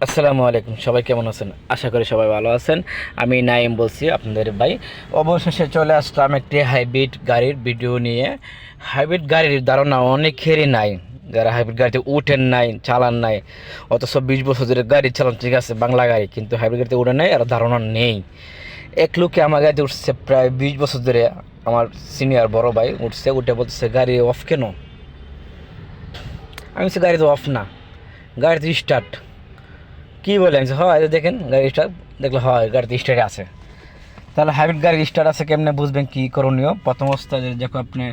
আসসালামু আলাইকুম, সবাই কেমন আছেন? আশা করি সবাই ভালো আছেন। আমি নাইম বলছি, আপনাদের ভাই। অবশেষে চলে আসলাম একটি হাইব্রিড গাড়ির ভিডিও নিয়ে। হাইব্রিড গাড়ির ধারণা অনেকেরই নাই, যারা হাইব্রিড গাড়িতে উঠেন নাই, চালান নাই। অথচ 20 বছর ধরে গাড়ি চালান, ঠিক আছে, বাংলা গাড়ি, কিন্তু হাইব্রিড গাড়িতে উঠে নাই আর ধারণা নেই। এক লোকে আমার গাড়িতে উঠছে প্রায় 20 বছর ধরে। আমার সিনিয়র বড় ভাই উঠছে, উঠে বলতেছে গাড়ি অফ কেন? আমি বলছি গাড়ি তো অফ না, গাড়ি তো স্টার্ট। কী বলে আমি হয় দেখেন গাড়ি স্টার্ট, দেখলে হয় গাড়িতে স্টার্টে আছে। তাহলে হাইব্রিড গাড়ির স্টার্ট আছে কেমনে বুঝবেন? কী করণীয়? প্রথম অবস্থায় যখন আপনি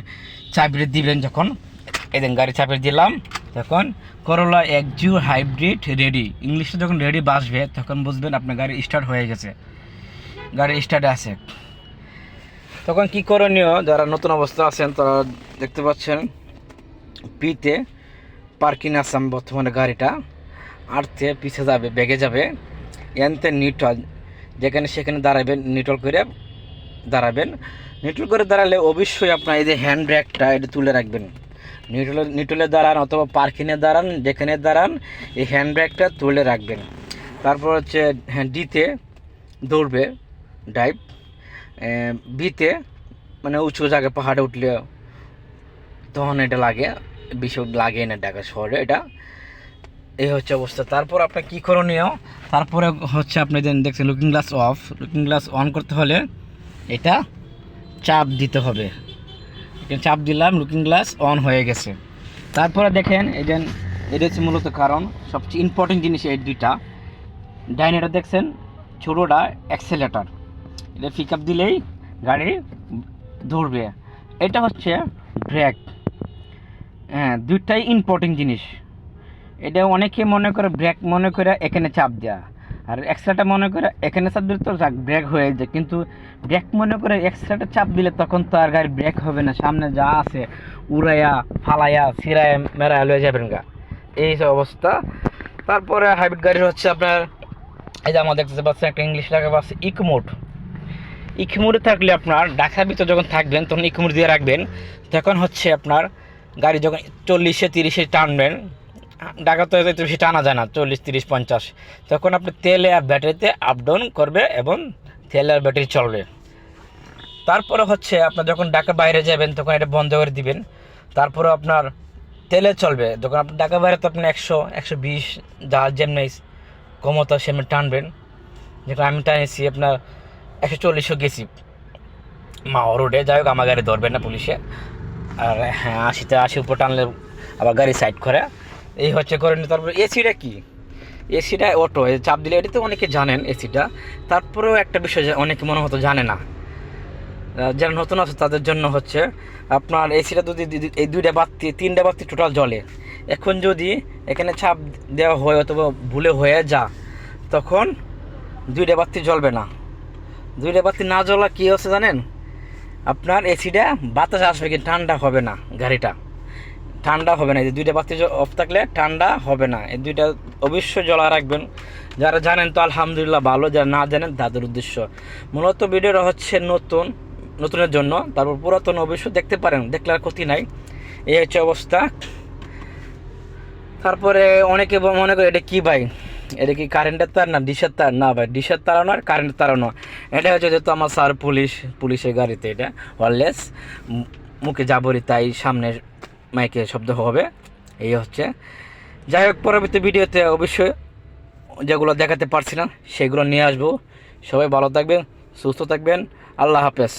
চাবিটা দিবেন, যখন এই দিন গাড়ি চাবি দিলাম, তখন করোলা এক্সিউ হাইব্রিড রেডি, ইংলিশে যখন রেডি বাসবে তখন বুঝবেন আপনার গাড়ি স্টার্ট হয়ে গেছে, গাড়ি স্টার্টে আছে। তখন কী করণীয়? যারা নতুন অবস্থা আছেন তারা দেখতে পাচ্ছেন পিতে পার্কিং আসাম বর্তমানে গাড়িটা আর্থে পিছে যাবে, বেগে যাবে, এনতে নিউট্রাল, যেখানে সেখানে দাঁড়াবেন, নিউট্রাল করে দাঁড়াবেন। নিউট্রাল করে দাঁড়ালে অবশ্যই আপনার এই যে হ্যান্ড ব্রেকটা এটা তুলে রাখবেন। নিউট্রালে দাঁড়ান অথবা পার্কিংয়ে দাঁড়ান, যেখানে দাঁড়ান এই হ্যান্ড ব্রেকটা তুলে রাখবেন। তারপর হচ্ছে ডিতে দৌড়বে ড্রাইভ, বিতে মানে উঁচু জায়গায় পাহাড়ে উঠলে তখন এটা লাগে, বেশি লাগে না ঢাকা শহরে এটা। এই হচ্ছে অবস্থা। তারপর আপনার কী করণীয়? তারপরে হচ্ছে আপনি দেখছেন looking glass of, looking glass on করতে হলে এটা চাপ দিতে হবে। এখানে চাপ দিলাম, লুকিং গ্লাস অন হয়ে গেছে। তারপরে দেখেন এটা হচ্ছে মূলত কারণ, সবচেয়ে ইম্পর্টেন্ট জিনিস এই দুইটা। ডাইনেটা দেখছেন ছোটোটা অ্যাক্সেলেটার, এটা পিক আপ দিলেই গাড়ি ধরবে। এটা হচ্ছে ব্রেক। হ্যাঁ, দুইটাই ইম্পর্টেন্ট জিনিস। এটা অনেকে মনে করে ব্রেক মনে করে এখানে চাপ দেওয়া, আর এক্সট্রাটা মনে করে এখানে চাপ দিলে তো ব্রেক হয়ে যায়, কিন্তু ব্রেক মনে করে এক্সট্রাটা চাপ দিলে তখন তো আর গাড়ি ব্রেক হবে না, সামনে যা আছে উড়াইয়া ফালাইয়া ছিঁড়াইয়া মেরাইয়া লয়ে যাবেন গা, এই সব অবস্থা। তারপরে হাইব্রিড গাড়ির হচ্ছে আপনার এই যে আমাদের দেখতে পাচ্ছেন একটা ইংলিশ লেখা আছে ইকোমোড। ইকোমোডে থাকলে আপনার ঢাকার ভিতর যখন থাকবেন তখন ইকোমোড দিয়ে রাখবেন। তখন হচ্ছে আপনার গাড়ি যখন 40-30 টানবেন, ঢাকাতে এত বেশি টানা যায় না, 40-30-50, তখন আপনি তেলে আর ব্যাটারিতে আপ ডাউন করবে এবং তেল আর ব্যাটারি চলবে। তারপরে হচ্ছে আপনার যখন ঢাকা বাইরে যাবেন তখন এটা বন্ধ করে দিবেন। তারপরে আপনার তেলে চলবে, যখন আপনি ঢাকা বাইরে তো আপনি 100-120 যা যেমনি ক্ষমতা সেমনি টানবেন। যখন আমি টানেছি আপনার 140 গেছি মা রোডে, যাই হোক আমার গাড়ি ধরবে না পুলিশে। আর হ্যাঁ, 80 উপর টানলে আবার গাড়ি সাইড করে। এই হচ্ছে করেন। তারপর এসিটা কি? এসিটা অটো, চাপ দিলে, এটা তো অনেকে জানেন এসিটা। তারপরেও একটা বিষয় অনেকে মনে হতো জানে না, যারা নতুন আছে তাদের জন্য হচ্ছে আপনার এসিটা যদি এই 3টা বাতি টোটাল জ্বলে, এখন যদি এখানে চাপ দেওয়া হয় অথবা ভুলে হয়ে যা, তখন 2টা বাতি জ্বলবে না। 2টা বাতি না জ্বলা কী হচ্ছে জানেন? আপনার এসিটা বাতাস আসবে কি ঠান্ডা হবে না, গাড়িটা ঠান্ডা হবে না। এই যে 2টা বাতি অফ থাকলে ঠান্ডা হবে না, এই 2টা অবশ্যই জ্বলা রাখবেন। যারা জানেন তো আলহামদুলিল্লাহ ভালো, যারা না জানেন তাদের উদ্দেশ্য। মূলত ভিডিওটা হচ্ছে নতুনের জন্য, তারপর পুরাতন অবশ্যই দেখতে পারেন, দেখলে আর ক্ষতি নাই। এই হচ্ছে অবস্থা। তারপরে অনেকে মনে করে এটা কি ভাই, এটা কি কারেন্টের তার না ডিশের তার? না ভাই, ডিশের তারও নয়, কারেন্টের তারও নয়। এটা হচ্ছে যেহেতু আমার স্যার পুলিশের গাড়িতে এটা ওয়্যারলেস, মুখে যাবরি তাই সামনে মাইকে শব্দ হবে, এই হচ্ছে। যাই হোক, পরবর্তী ভিডিওতে অবশ্যই যেগুলো দেখাতে পারছি না সেগুলো নিয়ে আসবো। সবাই ভালো থাকবেন, সুস্থ থাকবেন, আল্লাহ হাফেজ।